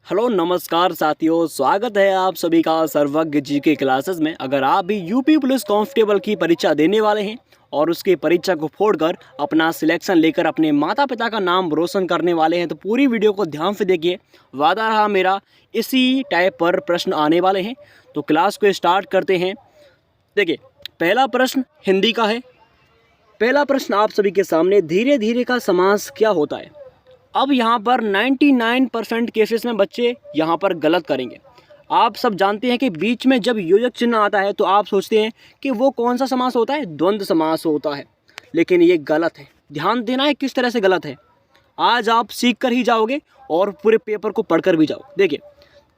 Hello नमस्कार साथियों, स्वागत है आप सभी का सर्वज्ञ जी के क्लासेस में। अगर आप भी यूपी पुलिस कांस्टेबल की परीक्षा देने वाले हैं और उसकी परीक्षा को फोड़कर अपना सिलेक्शन लेकर अपने माता पिता का नाम रोशन करने वाले हैं तो पूरी वीडियो को ध्यान से देखिए। वादा रहा मेरा, इसी टाइप पर प्रश्न आने वाले हैं। तो क्लास को स्टार्ट करते हैं। देखिए, पहला प्रश्न हिंदी का है। पहला प्रश्न आप सभी के सामने, धीरे धीरे का समास क्या होता है। अब यहाँ पर 99% केसेस में बच्चे यहाँ पर गलत करेंगे। आप सब जानते हैं कि बीच में जब योजक चिन्ह आता है तो आप सोचते हैं कि वो कौन सा समास होता है, द्वंद्व समास होता है, लेकिन ये गलत है। ध्यान देना है किस तरह से गलत है। आज आप सीख कर ही जाओगे और पूरे पेपर को पढ़कर भी जाओ। देखिए,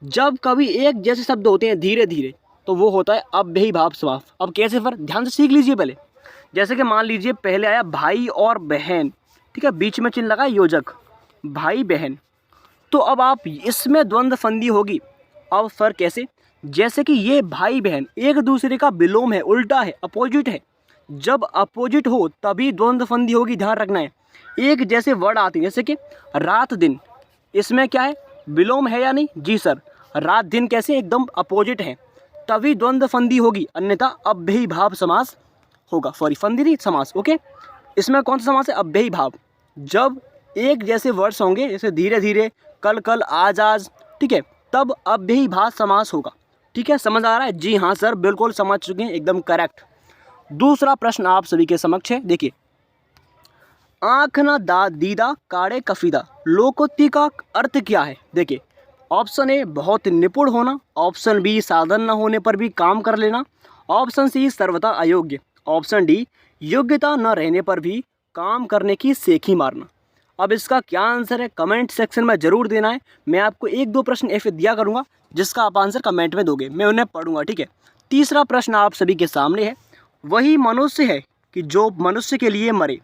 जब कभी एक जैसे शब्द होते हैं धीरे धीरे तो वो होता है अव्ययीभाव समास। अब कैसे, फिर ध्यान से सीख लीजिए पहले। जैसे कि मान लीजिए पहले आया भाई और बहन, ठीक है, बीच में चिन्ह लगा योजक, भाई बहन। तो अब आप इसमें द्वंद्व संधि होगी। अब सर कैसे, जैसे कि ये भाई बहन एक दूसरे का विलोम है, उल्टा है, अपोजिट है। जब अपोजिट हो तभी द्वंद्व संधि होगी, ध्यान रखना है। एक जैसे वर्ड आते हैं, जैसे कि रात दिन, इसमें क्या है, विलोम है या नहीं? जी सर। रात दिन कैसे, एकदम अपोजिट है, तभी द्वंद्व संधि होगी, अन्यथा अव्ययीभाव समास होगा। सॉरी, संधि नहीं, समास। ओके, इसमें कौन सा समास है, अव्ययीभाव। जब एक जैसे वर्ड्स होंगे, जैसे धीरे धीरे, कल कल, आज आज, ठीक है, तब अव्ययीभाव समास होगा। ठीक है, समझ आ रहा है? जी हाँ सर, बिल्कुल समझ चुके हैं, एकदम करेक्ट। दूसरा प्रश्न आप सभी के समक्ष है। देखिए, आँख न दा दीदा काड़े कफीदा, लोकोक्ति का अर्थ क्या है। देखिए, ऑप्शन ए बहुत निपुण होना, ऑप्शन बी साधन न होने पर भी काम कर लेना, ऑप्शन सी सर्वथा अयोग्य, ऑप्शन डी योग्यता न रहने पर भी काम करने की सेखी मारना। अब इसका क्या आंसर है, कमेंट सेक्शन में ज़रूर देना है। मैं आपको एक दो प्रश्न ऐसे दिया करूँगा जिसका आप आंसर कमेंट में दोगे, मैं उन्हें पढ़ूंगा। ठीक है। तीसरा प्रश्न आप सभी के सामने है, वही मनुष्य है कि जो मनुष्य के लिए मरे,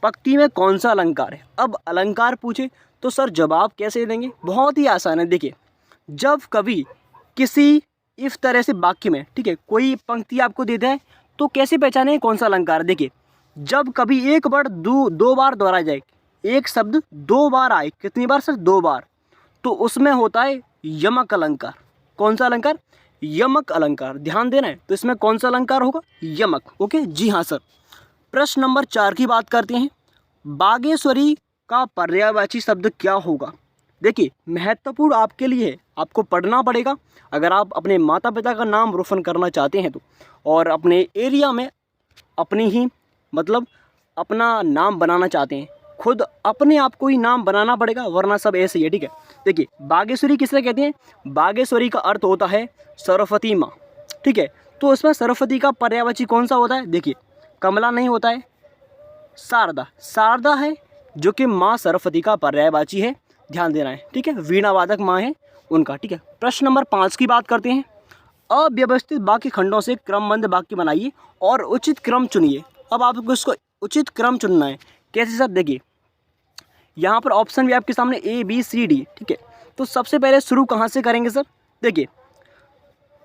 पंक्ति में कौन सा अलंकार है। अब अलंकार पूछे तो सर जवाब कैसे देंगे, बहुत ही आसान है। देखिए, जब कभी किसी इस तरह से वाक्य में, ठीक है, कोई पंक्ति आपको देता है तो कैसे पहचाने कौन सा अलंकार। देखिए, जब कभी एक वर्ड दो बार दोहराया जाए, एक शब्द दो बार आए, कितनी बार सर, दो बार, तो उसमें होता है यमक अलंकार। कौन सा अलंकार, यमक अलंकार। ध्यान देना है। तो इसमें कौन सा अलंकार होगा, यमक। ओके, जी हाँ सर। प्रश्न नंबर 4 की बात करते हैं, बागेश्वरी का पर्यायवाची शब्द क्या होगा। देखिए, महत्वपूर्ण आपके लिए है, आपको पढ़ना पड़ेगा अगर आप अपने माता पिता का नाम रोशन करना चाहते हैं तो, और अपने एरिया में अपनी ही मतलब अपना नाम बनाना चाहते हैं, खुद अपने आप को ही नाम बनाना पड़ेगा, वरना सब ऐसे ही है। ठीक है। देखिए, बागेश्वरी किसे कहते हैं, बागेश्वरी का अर्थ होता है सरस्वती माँ। ठीक है, तो इसमें सरस्वती का पर्यायवाची कौन सा होता है। देखिए, कमला नहीं होता है, शारदा, शारदा है जो कि माँ सरस्वती का पर्यायवाची है, ध्यान देना है। ठीक है, वीणा वादक माँ है उनका। ठीक है। प्रश्न नंबर 5 की बात करते हैं, अव्यवस्थित वाक्य खंडों से क्रमबद्ध वाक्य बनाइए और उचित क्रम चुनिए। अब आपको इसको उचित क्रम चुनना है। कैसे सर, देखिए यहाँ पर ऑप्शन भी आपके सामने ए बी सी डी। ठीक है, तो सबसे पहले शुरू कहाँ से करेंगे सर। देखिए,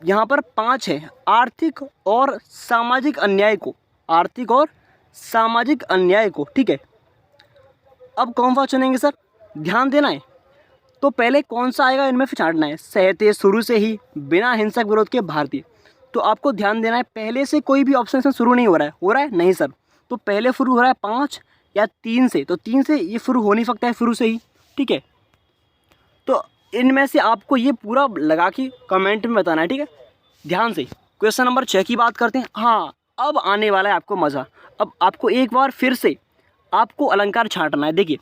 यहाँ पर 5 है, आर्थिक और सामाजिक अन्याय को, आर्थिक और सामाजिक अन्याय को। ठीक है, अब कौन सा चुनेंगे सर, ध्यान देना है। तो पहले कौन सा आएगा इनमें से छांटना है, सहते शुरू से ही बिना हिंसक विरोध के भारतीय। तो आपको ध्यान देना है, पहले से कोई भी ऑप्शन से शुरू नहीं हो रहा है नहीं सर। तो पहले शुरू हो रहा है 5 या 3 से, तो 3 से ये शुरू हो नहीं सकता है शुरू से ही। ठीक है, तो इनमें से आपको ये पूरा लगा के कमेंट में बताना है। ठीक है, ध्यान से। क्वेश्चन नंबर 6 की बात करते हैं। हाँ, अब आने वाला है आपको मज़ा। अब आपको एक बार फिर से आपको अलंकार छांटना है। देखिए,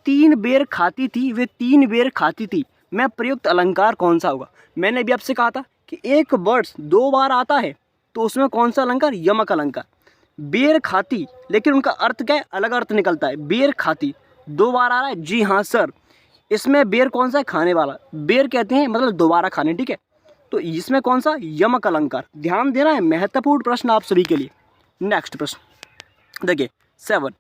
3 बेर खाती थी, वे 3 बेर खाती थी, मैं प्रयुक्त अलंकार कौन सा होगा। मैंने भी आपसे कहा था कि एक वर्ड्स 2 बार आता है तो उसमें कौन सा अलंकार, यमक अलंकार। बेर खाती, लेकिन उनका अर्थ क्या है, अलग अर्थ निकलता है। बेर खाती 2 बार आ रहा है, जी हाँ सर। इसमें बेर कौन सा है, खाने वाला, बेर कहते हैं मतलब दोबारा खाने। ठीक है, तो इसमें कौन सा, यमक अलंकार। ध्यान देना है, महत्वपूर्ण प्रश्न आप सभी के लिए। नेक्स्ट प्रश्न देखिए 7,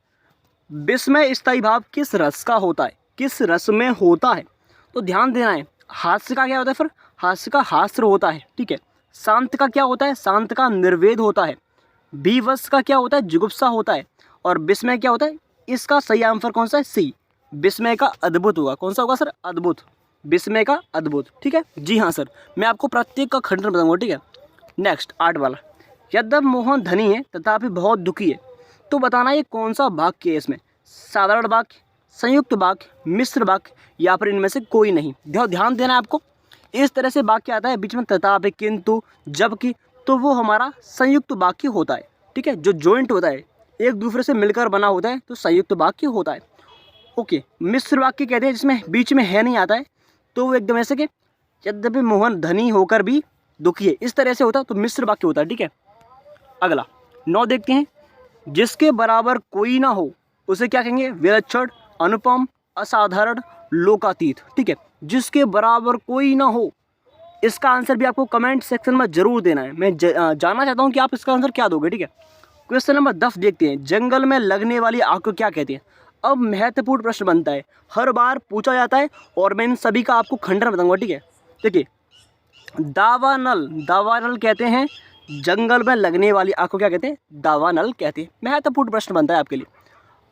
विस्मय स्थायी भाव किस रस का होता है, किस रस में होता है। तो ध्यान देना है, हास्य का क्या होता है फिर, हास्य का हास्य होता है। ठीक है, शांत का क्या होता है, शांत का निर्वेद होता है। विवश का क्या होता है, जुगुप्सा होता है। और विस्मय क्या होता है, इसका सही आंसर कौन सा है, सी, विस्मय का अद्भुत होगा। कौन सा होगा सर, अद्भुत। विस्मय का अद्भुत। ठीक है, जी हाँ सर, मैं आपको प्रत्येक का खंडन बताऊंगा। ठीक है, नेक्स्ट 8 वाला, यद्यप मोहन धनी है तथापि बहुत दुखी है, तो बताना ये कौन सा वाक्य है इसमें? साधारण वाक्य, संयुक्त वाक्य, मिश्र वाक्य, या फिर इनमें से कोई नहीं। ध्यान देना है आपको। इस तरह से वाक्य आता है बीच में तथापि, किंतु, जबकि, तो वो हमारा संयुक्त वाक्य होता है। ठीक है, जो जॉइंट होता है, एक दूसरे से मिलकर बना होता है, तो संयुक्त वाक्य होता है। ओके, मिश्र वाक्य कहते हैं जिसमें बीच में है नहीं आता है, तो वो एकदम ऐसे कि यद्यपि मोहन धनी होकर भी दुखी है, इस तरह से होता है, तो मिश्र वाक्य होता है। ठीक है, अगला 9 देखते हैं, जिसके बराबर कोई ना हो उसे क्या कहेंगे? विलक्षण, अनुपम, असाधारण, लोकातीत। ठीक है, जिसके बराबर कोई ना हो, इसका आंसर भी आपको कमेंट सेक्शन में जरूर देना है। मैं जानना चाहता हूँ कि आप इसका आंसर क्या दोगे। ठीक है, क्वेश्चन नंबर 10 देखते हैं, जंगल में लगने वाली आग को क्या कहते हैं? अब महत्वपूर्ण प्रश्न बनता है, हर बार पूछा जाता है, और मैं इन सभी का आपको खंडन बताऊंगा। ठीक है, देखिए, दावानल कहते हैं, जंगल में लगने वाली आग को क्या कहते हैं? दावानल कहते हैं। महत्वपूर्ण प्रश्न बनता है आपके लिए।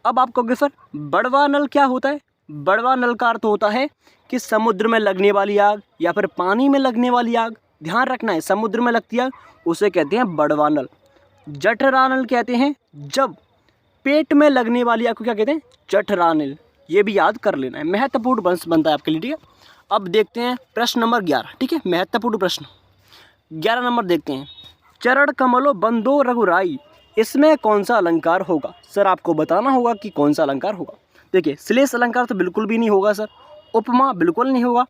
अब आप कहोगे सर बड़वा नल क्या होता है? बड़वा नल का अर्थ होता है कि समुद्र में लगने वाली आग या फिर पानी में लगने वाली आग। ध्यान रखना है, समुद्र में लगती आग उसे कहते हैं बड़वा नल। जठरानल कहते हैं, जब पेट में लगने वाली आग को क्या कहते हैं? जठरानल। ये भी याद कर लेना है, महत्वपूर्ण प्रश्न बनता है आपके लिए। ठीक है, अब देखते हैं प्रश्न नंबर 11। ठीक है, महत्वपूर्ण प्रश्न 11 नंबर देखते हैं, चरण कमलो बंदो रघुराई, इसमें कौन सा अलंकार होगा? सर आपको बताना होगा कि कौन सा अलंकार होगा। देखिए, श्लेष अलंकार तो बिल्कुल भी नहीं होगा सर, उपमा बिल्कुल नहीं होगा।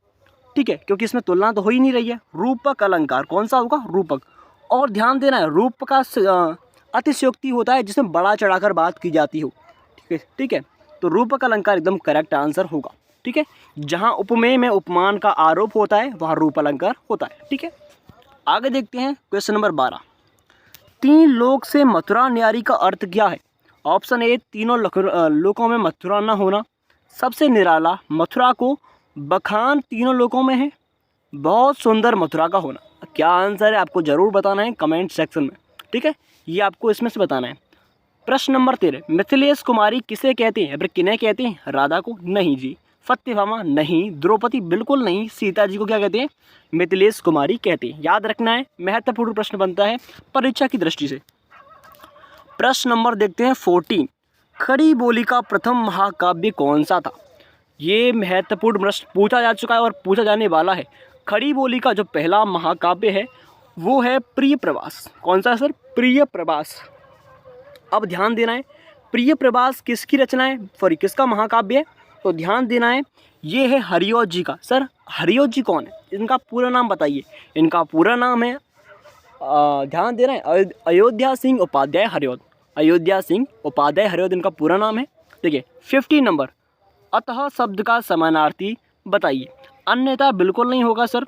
ठीक है, क्योंकि इसमें तुलना तो हो ही नहीं रही है। रूपक अलंकार कौन सा होगा? रूपक। और ध्यान देना है, रूप का अतिशयोक्ति होता है जिसमें बड़ा चढ़ाकर बात की जाती हो। ठीक है, तो रूपक अलंकार एकदम करेक्ट आंसर होगा। ठीक है, जहाँ उपमेय में उपमान का आरोप होता है वहाँ रूप अलंकार होता है। ठीक है, आगे देखते हैं क्वेश्चन नंबर 12, 3 लोक से मथुरा न्यारी का अर्थ क्या है? ऑप्शन ए, तीनों लोकों में मथुरा न होना, सबसे निराला, मथुरा को बखान तीनों लोकों में है, बहुत सुंदर मथुरा का होना। क्या आंसर है आपको ज़रूर बताना है कमेंट सेक्शन में। ठीक है, ये आपको इसमें से बताना है। प्रश्न नंबर 13, मिथिलेश कुमारी किसे कहते हैं? फिर किन्हें कहते हैं? राधा को? नहीं जी। सत्यभामा? नहीं। द्रौपदी? बिल्कुल नहीं। सीता जी को क्या कहते हैं? मिथिलेश कुमारी कहते हैं। याद रखना है, महत्वपूर्ण प्रश्न बनता है परीक्षा की दृष्टि से। प्रश्न नंबर देखते हैं 14, खड़ी बोली का प्रथम महाकाव्य कौन सा था? ये महत्वपूर्ण प्रश्न पूछा जा चुका है और पूछा जाने वाला है। खड़ी बोली का जो पहला महाकाव्य है वो है प्रिय प्रवास। कौन सा सर? प्रिय प्रवास। अब ध्यान देना है, प्रिय प्रवास किसकी रचना है, सॉरी किसका महाकाव्य है? तो ध्यान देना है, ये है हरिऔध जी का। सर हरिऔध जी कौन है? इनका पूरा नाम बताइए। इनका पूरा नाम है, ध्यान देना है, अयोध्या सिंह उपाध्याय हरिऔध। अयोध्या सिंह उपाध्याय हरिऔध इनका पूरा नाम है। देखिए 15 नंबर, अतः शब्द का समानार्थी बताइए। अन्यथा बिल्कुल नहीं होगा सर,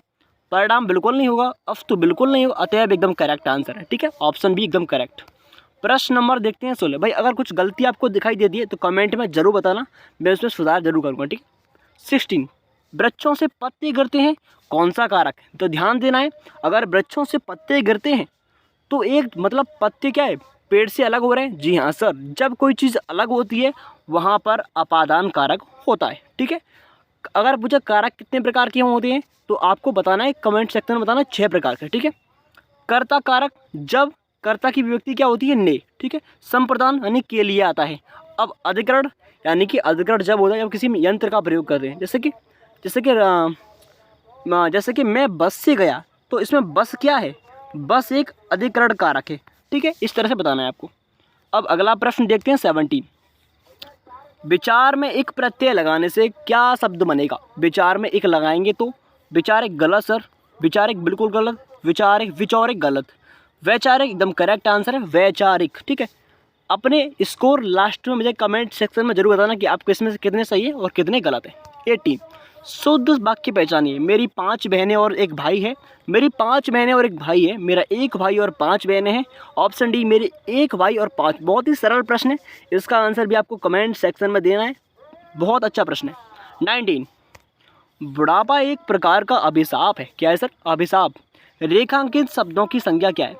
परिणाम बिल्कुल नहीं होगा, अस्तु बिल्कुल नहीं होगा, अतएव एकदम करेक्ट आंसर है। ठीक है, ऑप्शन बी एकदम करेक्ट। प्रश्न नंबर देखते हैं 16। भाई अगर कुछ गलती आपको दिखाई देती है तो कमेंट में जरूर बताना, मैं उसमें सुधार जरूर करूँगा। ठीक है। 16, वृक्षों से पत्ते गिरते हैं, कौन सा कारक है? तो ध्यान देना है, अगर वृक्षों से पत्ते गिरते हैं तो एक मतलब पत्ते क्या है, पेड़ से अलग हो रहे हैं। जी हाँ सर, जब कोई चीज़ अलग होती है वहाँ पर अपादान कारक होता है। ठीक है, अगर पूछा कारक कितने प्रकार के होते हैं तो आपको बताना है, कमेंट सेक्शन में बताना 6 प्रकार के। ठीक है, कर्ता कारक, जब कर्ता की विभक्ति क्या होती है? ने। ठीक है, संप्रदान यानी के लिए आता है। अब अधिकरण यानी कि अधिकरण जब होता है जब किसी यंत्र का प्रयोग कर रहे हैं, जैसे कि मैं बस से गया, तो इसमें बस क्या है? बस एक अधिकरण कारक है। ठीक है, इस तरह से बताना है आपको। अब अगला प्रश्न देखते हैं 17, विचार में एक प्रत्यय लगाने से क्या शब्द बनेगा? विचार में एक लगाएंगे तो विचारिक गलत सर, विचारिक बिल्कुल गलत, विचारिक गलत, वैचारिक एकदम करेक्ट आंसर है वैचारिक। ठीक है, अपने स्कोर लास्ट में मुझे कमेंट सेक्शन में जरूर बताना कि आपको इसमें से कितने सही है और कितने गलत है। 18, शुद्ध वाक्य पहचानिए। मेरी 5 बहनें और एक भाई है। मेरी 5 बहनें और एक भाई है। मेरा 1 भाई और 5 बहनें हैं। ऑप्शन डी, मेरे 1 भाई और 5। बहुत ही सरल प्रश्न है, इसका आंसर भी आपको कमेंट सेक्शन में देना है। बहुत अच्छा प्रश्न है। 19, बुढ़ापा एक प्रकार का अभिशाप है। क्या है सर? अभिशाप। रेखांकित शब्दों की संख्या क्या है?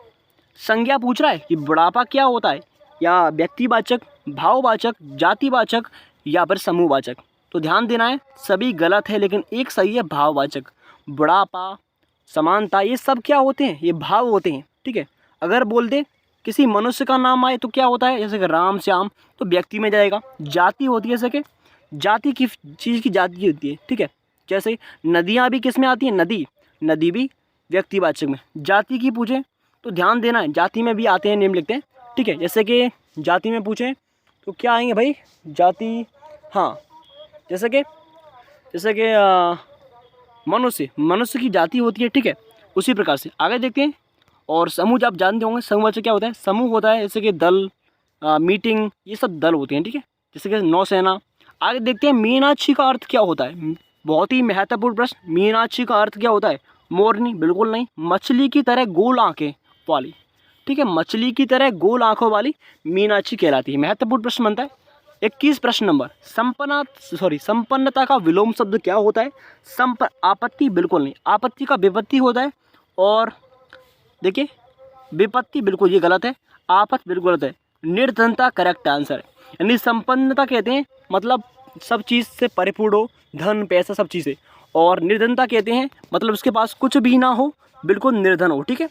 संज्ञा पूछ रहा है कि बुढ़ापा क्या होता है, या व्यक्तिवाचक, भाववाचक, जातिवाचक या फिर समूहवाचक? तो ध्यान देना है सभी गलत है, लेकिन एक सही है भाववाचक। बुढ़ापा, समानता, ये सब क्या होते हैं, ये भाव होते हैं, ठीक है। अगर बोल दे किसी मनुष्य का नाम आए तो क्या होता है, जैसे कि राम श्याम, तो व्यक्ति में जाएगा। जाति होती है, जैसे कि जाति की चीज़ की जाति होती है, ठीक है। जैसे नदियाँ भी किस में आती हैं, नदी, नदी भी व्यक्तिवाचक में। जाति की पूछें तो ध्यान देना है जाति में भी आते हैं, नेम लिखते हैं, ठीक है। जैसे कि जाति में पूछें तो क्या आएंगे भाई, जाति, हाँ, जैसे कि मनुष्य, मनुष्य की जाति होती है, ठीक है। उसी प्रकार से आगे देखते हैं। और समूह आप जानते होंगे, समूहवाचक क्या होता है, समूह होता है जैसे कि दल, मीटिंग, ये सब दल होते हैं, ठीक है। जैसे कि नौसेना। आगे देखते हैं मीनाक्षी का अर्थ क्या होता है, बहुत ही महत्वपूर्ण प्रश्न। मीनाक्षी का अर्थ क्या होता है, मोरनी, बिल्कुल नहीं। मछली की तरह गोल आंखें वाली, ठीक है, मछली की तरह गोल आंखों वाली मीनाक्षी कहलाती है। महत्वपूर्ण प्रश्न बनता है। 21 प्रश्न नंबर, संपन्नता का विलोम शब्द क्या होता है, आपत्ति, बिल्कुल नहीं। आपत्ति का विपत्ति होता है। और देखिए विपत्ति, बिल्कुल ये गलत है। आपत बिल्कुल गलत है। निर्धनता करेक्ट आंसर है। यानी संपन्नता कहते हैं मतलब सब चीज़ से परिपूर्ण हो, धन पैसा सब चीज़ें। और निर्धनता कहते हैं मतलब उसके पास कुछ भी ना हो, बिल्कुल निर्धन हो, ठीक है।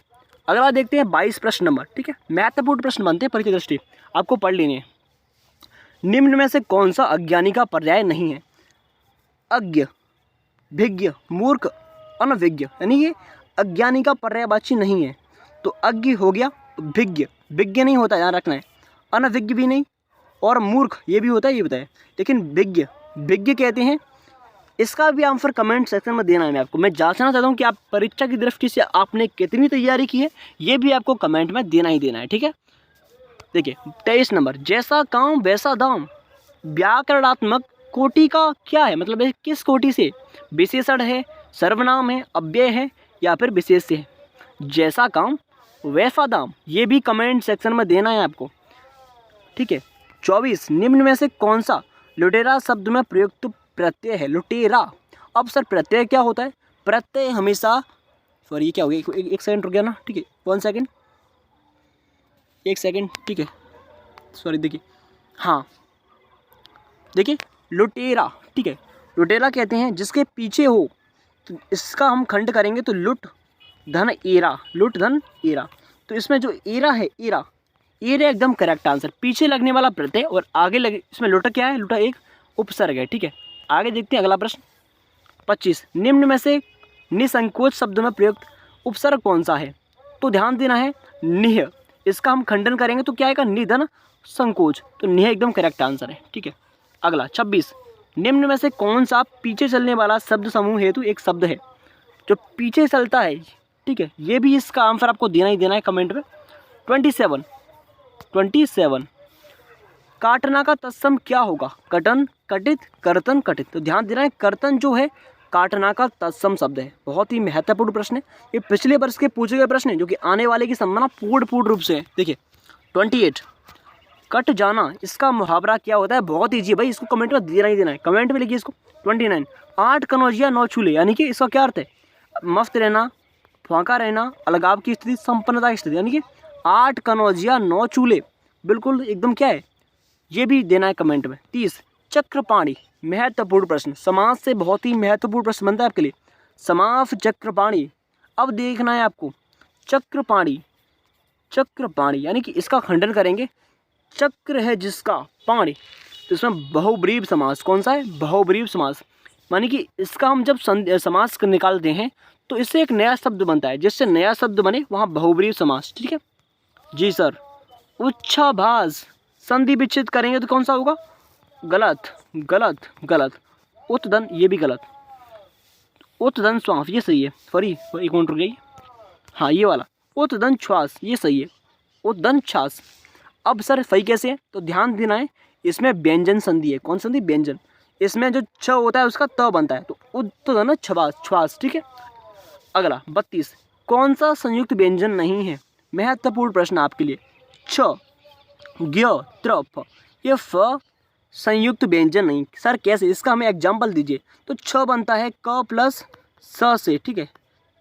अगला देखते हैं 22 प्रश्न नंबर, ठीक है। महत्वपूर्ण प्रश्न बनते हैं परीक्षा दृष्टि, आपको पढ़ लेने हैं। निम्न में से कौन सा अज्ञानी का पर्याय नहीं है, अज्ञ, भिज्ञ, मूर्ख, अनभिज्ञ। यानी ये अज्ञानी का पर्यायवाची नहीं है। तो अज्ञ हो गया, भिज्ञ, विज्ञ नहीं होता, याद रखना है। अनभिज्ञ भी नहीं, और मूर्ख ये भी होता है, ये बताया। लेकिन विज्ञ, विज्ञ कहते हैं। इसका भी आंसर कमेंट सेक्शन में देना है। मैं आपको, मैं जांचना चाहता हूँ कि आप परीक्षा की दृष्टि से आपने कितनी तैयारी की है, ये भी आपको कमेंट में देना ही देना है, ठीक है। देखिए 23 नंबर, जैसा काम वैसा दाम व्याकरणात्मक कोटि का क्या है, मतलब ये किस कोटि से, विशेषण है, सर्वनाम है, अव्यय है, या फिर विशेष है। जैसा काम वैसा दाम, ये भी कमेंट सेक्शन में देना है आपको, ठीक है। 24, निम्न में से कौन सा लुटेरा शब्द में प्रयुक्त प्रत्यय है, लुटेरा। अब सर प्रत्यय क्या होता है, प्रत्यय हमेशा, सॉरी ये क्या हो गया, एक सेकंड रुक गया ना, ठीक है, 1 सेकंड, 1 सेकंड, ठीक है, सॉरी। देखिए हाँ, देखिए लुटेरा, ठीक है, लुटेरा कहते हैं जिसके पीछे हो, तो इसका हम खंड करेंगे तो लुट धन एरा, लुट धन एरा। तो इसमें जो एरा है, एरा, एरा एकदम करेक्ट आंसर। पीछे लगने वाला प्रत्यय और आगे लगे, इसमें लुटा क्या है, लुटा एक उपसर्ग है, ठीक है। आगे देखते हैं अगला प्रश्न 25, निम्न में से निसंकोच शब्द में प्रयुक्त उपसर्ग कौन सा है। तो ध्यान देना है निह, इसका हम खंडन करेंगे तो क्या आएगा, निधन संकोच। तो निह एकदम करेक्ट आंसर है, ठीक है। अगला 26, निम्न में से कौन सा पीछे चलने वाला शब्द समूह हेतु एक शब्द है जो पीछे चलता है, ठीक है। ये भी इसका आंसर आपको देना ही देना है कमेंट में। 27, काटना का तत्सम क्या होगा, कटन, कटित, कर्तन, कटित। तो ध्यान देना है कर्तन जो है काटना का तत्सम शब्द है। बहुत ही महत्वपूर्ण प्रश्न है, ये पिछले वर्ष के पूछे गए प्रश्न है जो कि आने वाले की संभावना पूर्ण रूप से है। देखिए 28, कट जाना, इसका मुहावरा क्या होता है, बहुत ईजी है भाई, इसको कमेंट में देना ही देना है, कमेंट में लिखिए इसको। 29, 8 कनौजिया 9 चूल्हे, यानी कि इसका क्या अर्थ है, मस्त रहना, फांका रहना, अलगाव की स्थिति, संपन्नता की स्थिति। यानी कि 8 कनौजिया 9 चूल्हे, बिल्कुल एकदम क्या है, ये भी देना है कमेंट में। 30, चक्रपाणी, महत्वपूर्ण प्रश्न, समास से बहुत ही महत्वपूर्ण प्रश्न बनता है आपके लिए, समास चक्रपाणी। अब देखना है आपको चक्रपाणी, चक्रपाणी यानी कि इसका खंडन करेंगे, चक्र है जिसका पाणी, तो इसमें बहुब्रीव समास कौन सा है, बहुब्रीव समास। यानी कि इसका हम जब समास निकालते हैं तो इससे एक नया शब्द बनता है, जिससे नया शब्द बने वहाँ बहुब्रीव समास, ठीक है जी सर। उच्छाभास, संधि विच्छेद करेंगे तो कौन सा होगा, गलत, गलत, गलत। उत्तदन, ये भी गलत। उत्तदन श्वास, ये सही है, सॉरी एक मिनट रुक जाइए, हाँ ये वाला उत्तदन श्वास, ये सही है, उत्तदन छास। अब सर सही कैसे है, तो ध्यान देना है इसमें व्यंजन संधि है, कौन संधि, व्यंजन। इसमें जो छ होता है उसका त बनता है, तो उत्तदन छवास, छवास, ठीक है। अगला 32, कौन सा संयुक्त व्यंजन नहीं है, महत्वपूर्ण प्रश्न आपके लिए। छ, ज्ञ, त्र, फ, ये फ संयुक्त व्यंजन नहीं। सर कैसे, इसका हमें एग्जाम्पल दीजिए। तो छ बनता है क प्लस स से, ठीक है,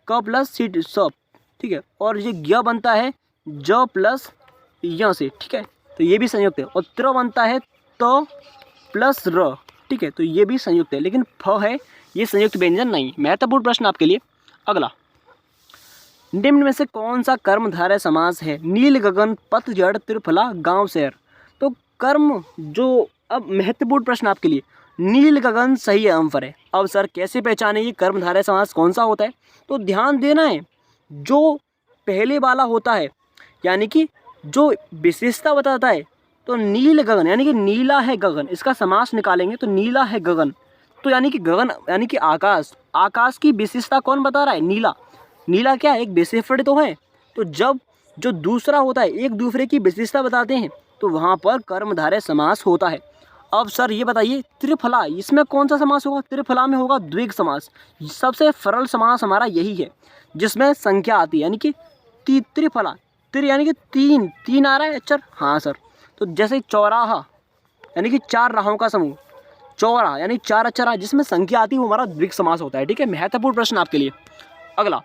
क प्लस सी स, ठीक है। और ये ज्ञ बनता है ज प्लस य से, ठीक है, तो ये भी संयुक्त है। और त्र बनता है त प्लस र, ठीक है, तो ये भी संयुक्त है, लेकिन फ है, ये संयुक्त व्यंजन नहीं। महत्वपूर्ण प्रश्न आपके लिए अगला, निम्न में से कौन सा कर्मधारय समास है? नील गगन, पतझड़, त्रिफला, गांव शहर। तो कर्म जो, अब महत्वपूर्ण प्रश्न आपके लिए, नील गगन सही आंसर है। अब सर कैसे पहचाने ये कर्मधारय समास कौन सा होता है? तो ध्यान देना है, जो पहले वाला होता है यानी कि जो विशेषता बताता है, तो नील गगन यानी कि नीला है गगन, इसका समास निकालेंगे तो नीला है गगन, तो यानी कि गगन यानी कि आकाश, आकाश की विशेषता कौन बता रहा है? नीला। नीला क्या है? एक विशेषण तो है। तो जब जो दूसरा होता है एक दूसरे की विशेषता बताते हैं तो वहाँ पर कर्मधारय समास होता है। अब सर ये बताइए त्रिफला, इसमें कौन सा समास होगा? त्रिफला में होगा द्विग समास। सबसे सरल समास हमारा यही है जिसमें संख्या आती है, यानी कि त्रिफला, त्रि यानी कि तीन, तीन आ रहा है अक्षर, हाँ सर। तो जैसे चौराहा यानी कि चार राहों का समूह, चौरा यानी चार अक्षर है जिसमें संख्या आती है, वो हमारा द्विग समास होता है। ठीक है, महत्वपूर्ण प्रश्न आपके लिए अगला,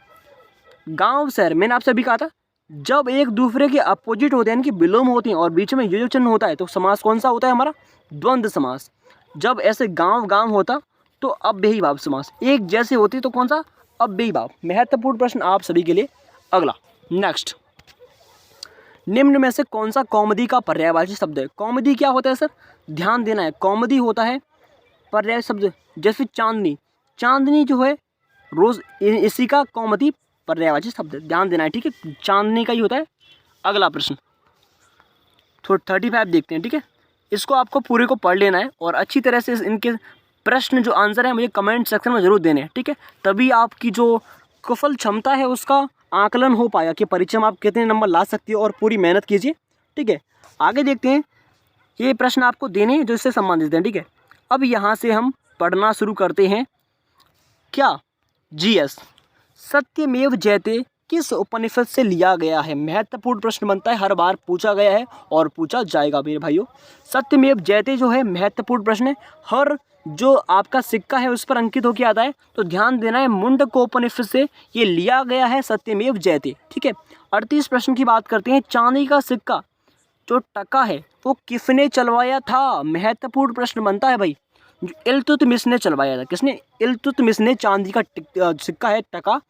गांव शहर, मैंने आपसे अभी कहा था जब एक दूसरे के अपोजिट होते हैं यानी कि विलोम होती हैं और बीच में योजक चिन्ह होता है तो समास कौन सा होता है हमारा? द्वंद्व समास। जब ऐसे गांव गांव होता तो अव्ययी भाव समास, एक जैसे होती तो कौन सा? अव्ययी भाव। महत्वपूर्ण प्रश्न आप सभी के लिए अगला, नेक्स्ट, निम्न में से कौन सा कौमुदी का पर्यायवाची शब्द है? कौमुदी क्या होता है सर? ध्यान देना है, कौमुदी होता है पर्याय शब्द, जैसे चांदनी, चांदनी जो है रोज, इसी का कौमुदी पर्यायवाची शब्द है, ध्यान देना है। ठीक है, चांदनी का ही होता है। अगला प्रश्न 35 देखते हैं। ठीक है, इसको आपको पूरे को पढ़ लेना है और अच्छी तरह से इनके प्रश्न जो आंसर है मुझे कमेंट सेक्शन में जरूर देने हैं। ठीक है, तभी आपकी जो कुशल क्षमता है उसका आकलन हो पाएगा कि परीक्षा में आप कितने नंबर ला सकती हो, और पूरी मेहनत कीजिए। ठीक है, आगे देखते हैं, ये प्रश्न आपको देने हैं जो इससे संबंधित हैं। ठीक है, अब यहाँ से हम पढ़ना शुरू करते हैं। क्या? जीएस, सत्यमेव जयते किस उपनिषद से लिया गया है? महत्वपूर्ण प्रश्न बनता है, हर बार पूछा गया है और पूछा जाएगा मेरे भाइयों। सत्यमेव जयते जो है महत्वपूर्ण प्रश्न है, हर जो आपका सिक्का है उस पर अंकित होकर आता है, तो ध्यान देना है मुंडकोपनिषद से ये लिया गया है सत्यमेव जयते। ठीक है, 38 प्रश्न की बात करते हैं। चांदी का सिक्का जो टका है वो किसने चलवाया था? महत्वपूर्ण प्रश्न बनता है भाई, जो इल्तुतमिश ने चलवाया था। किसने? इल्तुतमिश ने चांदी का सिक्का है टका,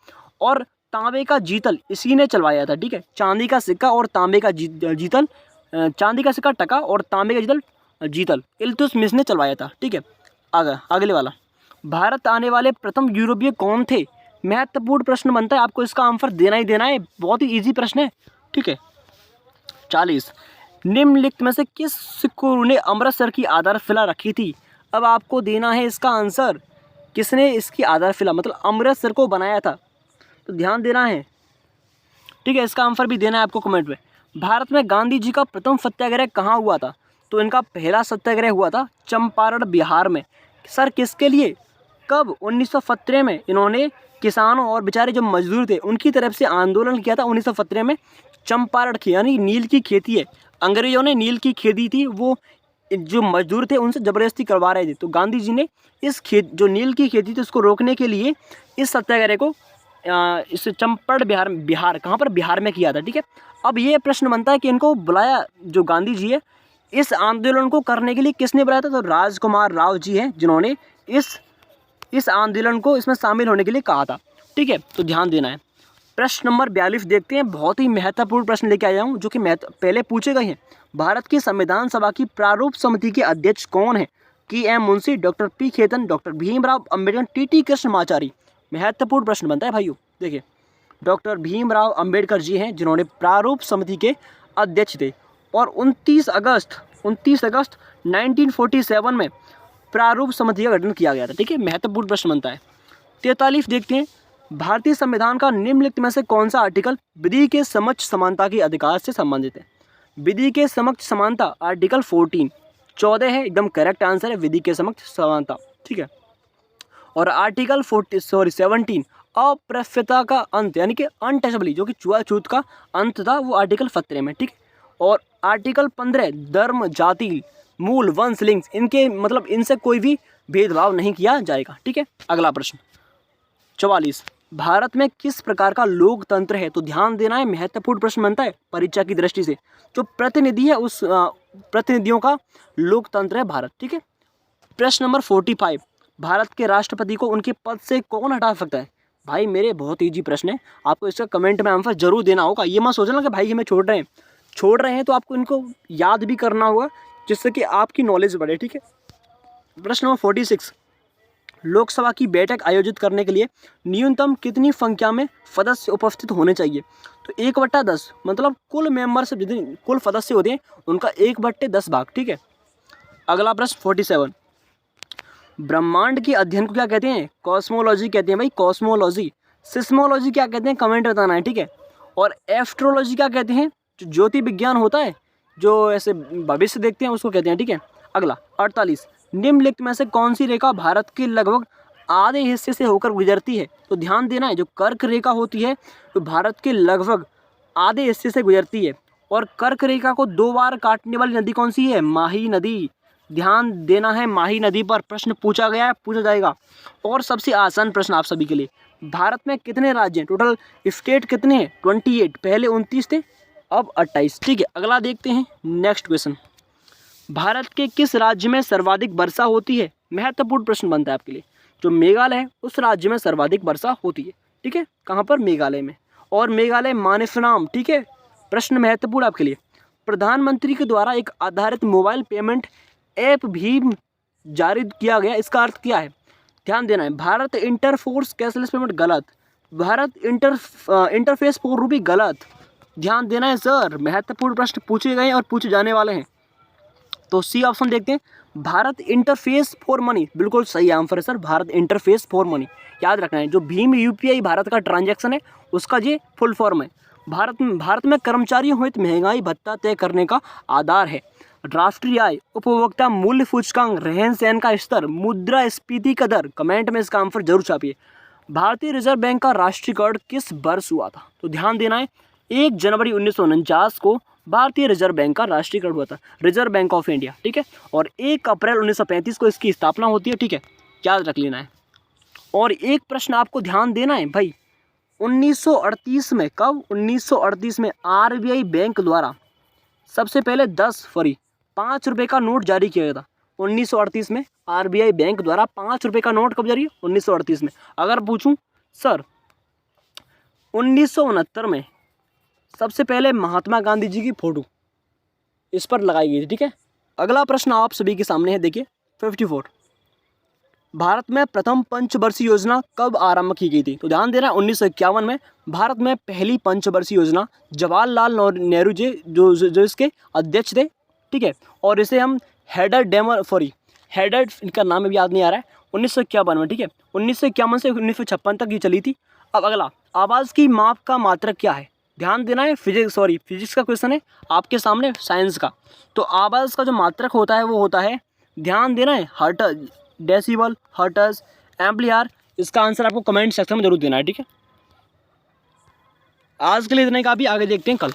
और तांबे का जीतल इसी ने चलवाया था। ठीक है, चांदी का सिक्का और तांबे का जीतल, चांदी का सिक्का टका और तांबे का जीतल इल्तुतमिश ने चलवाया था। ठीक है, अगले वाला, भारत आने वाले प्रथम यूरोपीय कौन थे? महत्वपूर्ण प्रश्न बनता है, आपको इसका आंसर देना ही देना है, बहुत ही इजी प्रश्न है। ठीक है, 40, निम्नलिखित में से किस सिख गुरु ने अमृतसर की आधारशिला रखी थी? अब आपको देना है इसका आंसर, किसने इसकी आधारशिला मतलब अमृतसर को बनाया था, तो ध्यान देना है। ठीक है, इसका आंसर भी देना है आपको कमेंट में। भारत में गांधी जी का प्रथम सत्याग्रह कहाँ हुआ था? तो इनका पहला सत्याग्रह हुआ था चंपारण बिहार में। सर किसके लिए? कब? 1917 में इन्होंने किसानों और बेचारे जो मजदूर थे उनकी तरफ से आंदोलन किया था 1917 में। चंपारण की यानी नील की खेती है, अंग्रेजों ने नील की खेती थी, वो जो मजदूर थे उनसे ज़बरदस्ती करवा रहे थे, तो गांधी जी ने इस जो नील की खेती थी उसको रोकने के लिए इस सत्याग्रह को इस चंपारण बिहार कहाँ पर? बिहार में किया था। ठीक है, अब ये प्रश्न बनता है कि इनको बुलाया जो गांधी जी है इस आंदोलन को करने के लिए किसने बुलाया था? तो राजकुमार राव जी हैं जिन्होंने इस आंदोलन को इसमें शामिल होने के लिए कहा था। ठीक है, तो ध्यान देना है। प्रश्न नंबर 42 देखते हैं, बहुत ही महत्वपूर्ण प्रश्न लेके आया हूँ जो कि पहले पूछे गए हैं। भारत की संविधान सभा की प्रारूप समिति के अध्यक्ष कौन है? KM Munshi, doctor P Khetan, doctor Bhimrao Ambedkar, TT Krishnamachari. महत्वपूर्ण प्रश्न बनता है भाइयों। देखिए, डॉक्टर भीमराव अम्बेडकर जी हैं जिन्होंने प्रारूप समिति के अध्यक्ष थे, और 29 अगस्त 1947 में प्रारूप समिति का गठन किया गया था। ठीक है, महत्वपूर्ण प्रश्न बनता है। 43 देखते हैं, भारतीय संविधान का निम्नलिखित में से कौन सा आर्टिकल विधि के समक्ष समानता के अधिकार से संबंधित है? विधि के समक्ष समानता आर्टिकल 14 है, एकदम करेक्ट आंसर है, विधि के समक्ष समानता। ठीक है, और आर्टिकल 17 अप्रत्यक्षता का अंत यानी कि अनटचेबल जो कि छुआछूत का अंत था, वो आर्टिकल 17 में। ठीक, और आर्टिकल 15 धर्म, जाति, मूल, वंश, लिंग, इनके मतलब इनसे कोई भी भेदभाव नहीं किया जाएगा। ठीक है, अगला प्रश्न 44, भारत में किस प्रकार का लोकतंत्र है? तो ध्यान देना है, महत्वपूर्ण प्रश्न बनता है परीक्षा की दृष्टि से। जो प्रतिनिधि है उस प्रतिनिधियों का लोकतंत्र है भारत। ठीक है, प्रश्न नंबर 45, भारत के राष्ट्रपति को उनके पद से कौन हटा सकता है? भाई मेरे बहुत ईजी प्रश्न है, आपको इसका कमेंट में आंसर जरूर देना होगा। ये मत सोचना कि भाई हमें छोड़ रहे हैं तो आपको इनको याद भी करना होगा, जिससे कि आपकी नॉलेज बढ़े, ठीक है। प्रश्न नंबर 46, लोकसभा की बैठक आयोजित करने के लिए न्यूनतम कितनी संख्या में सदस्य उपस्थित होने चाहिए? तो 1/10, मतलब कुल मेंबर से जितने कुल सदस्य होते हैं उनका 1/10 भाग, ठीक है। अगला प्रश्न 47, ब्रह्मांड के अध्ययन को क्या कहते हैं? कॉस्मोलॉजी कहते हैं भाई, कॉस्मोलॉजी। सिस्मोलॉजी क्या कहते हैं? कमेंट बताना है, ठीक है। और एस्ट्रोलॉजी क्या कहते हैं? जो ज्योति विज्ञान होता है, जो ऐसे भविष्य देखते हैं, उसको कहते हैं, ठीक है। अगला 48, निम्नलिखित में से कौन सी रेखा भारत के लगभग आधे हिस्से से होकर गुजरती है? तो ध्यान देना है, जो कर्क रेखा होती है तो भारत के लगभग आधे हिस्से से गुजरती है। और कर्क रेखा को 2 बार काटने वाली नदी कौन सी है? माही नदी। ध्यान देना है, माही नदी पर प्रश्न पूछा गया है, पूछा जाएगा। और सबसे आसान प्रश्न आप सभी के लिए, भारत में कितने राज्य हैं? टोटल स्टेट कितने हैं? 28, पहले 29 थे, अब 28, ठीक है। अगला देखते हैं, नेक्स्ट क्वेश्चन, भारत के किस राज्य में सर्वाधिक वर्षा होती है? महत्वपूर्ण प्रश्न बनता है आपके लिए। जो मेघालय है उस राज्य में सर्वाधिक वर्षा होती है, ठीक है। कहाँ पर? मेघालय में। और मेघालय मानिसनाम, ठीक है। प्रश्न महत्वपूर्ण आपके लिए, प्रधानमंत्री के द्वारा एक आधारित मोबाइल पेमेंट ऐप भी जारी किया गया, इसका अर्थ क्या है? ध्यान देना है, भारत इंटरफोर्स कैशलेस पेमेंट गलत, भारत इंटरफेस फॉर रूपी गलत। ध्यान देना है सर, महत्वपूर्ण प्रश्न पूछे गए और पूछे जाने वाले हैं। तो सी ऑप्शन देखते हैं, भारत इंटरफेस फॉर मनी, बिल्कुल सही आंसर है sir, Bharat interface for money. याद रखना है, जो भीम यूपीआई भारत का ट्रांजैक्शन है उसका ये फुल फॉर्म है। भारत में कर्मचारियों हित महंगाई भत्ता तय करने का आधार है। राष्ट्रीय आय, उपभोक्ता मूल्य सूचकांक, रहन सहन का स्तर, मुद्रास्फीति का दर। कमेंट में इसका आंसर जरूर छापिए। भारतीय रिजर्व बैंक का राष्ट्रीयकरण किस वर्ष हुआ था? तो ध्यान देना है, 1 जनवरी 1949 को भारतीय रिजर्व बैंक का राष्ट्रीयकरण हुआ था, रिजर्व बैंक ऑफ इंडिया, ठीक है। और 1 अप्रैल 1935 को इसकी स्थापना होती है, ठीक है, याद रख लेना है। और एक प्रश्न आपको ध्यान देना है भाई, 1938 में, कब? 1938 में आरबीआई बैंक द्वारा सबसे पहले 5 रुपये का नोट जारी किया गया था। 1938 में आरबीआई बैंक द्वारा 5 रुपये का नोट कब जारी है? 1938 में। अगर पूछूं सर 1969 में सबसे पहले महात्मा गांधी जी की फोटो इस पर लगाई गई थी, ठीक है। अगला प्रश्न आप सभी के सामने है, देखिए 54, भारत में प्रथम पंचवर्षीय योजना कब आरंभ की गई थी? तो ध्यान देना, 1951 में भारत में पहली पंचवर्षीय योजना जवाहरलाल नेहरू जी जो इसके अध्यक्ष थे, ठीक है। और इसे हम हेडर इनका नाम भी याद नहीं आ रहा है, 1951 में, ठीक है। 1951 से 1956 तक ये चली थी। अब अगला, आवाज़ की माप का मात्रक क्या है? ध्यान देना है, फिजिक्स का क्वेश्चन है आपके सामने, साइंस का। तो आवाज़ का जो मात्रक होता है वो होता है, ध्यान देना है, हर्ट्ज, डेसिबल, हर्ट्ज, एम्पलीफायर। इसका आंसर आपको कमेंट सेक्शन में जरूर देना है, ठीक है। आज के लिए इतना ही काफ़ी, आगे देखते हैं कल।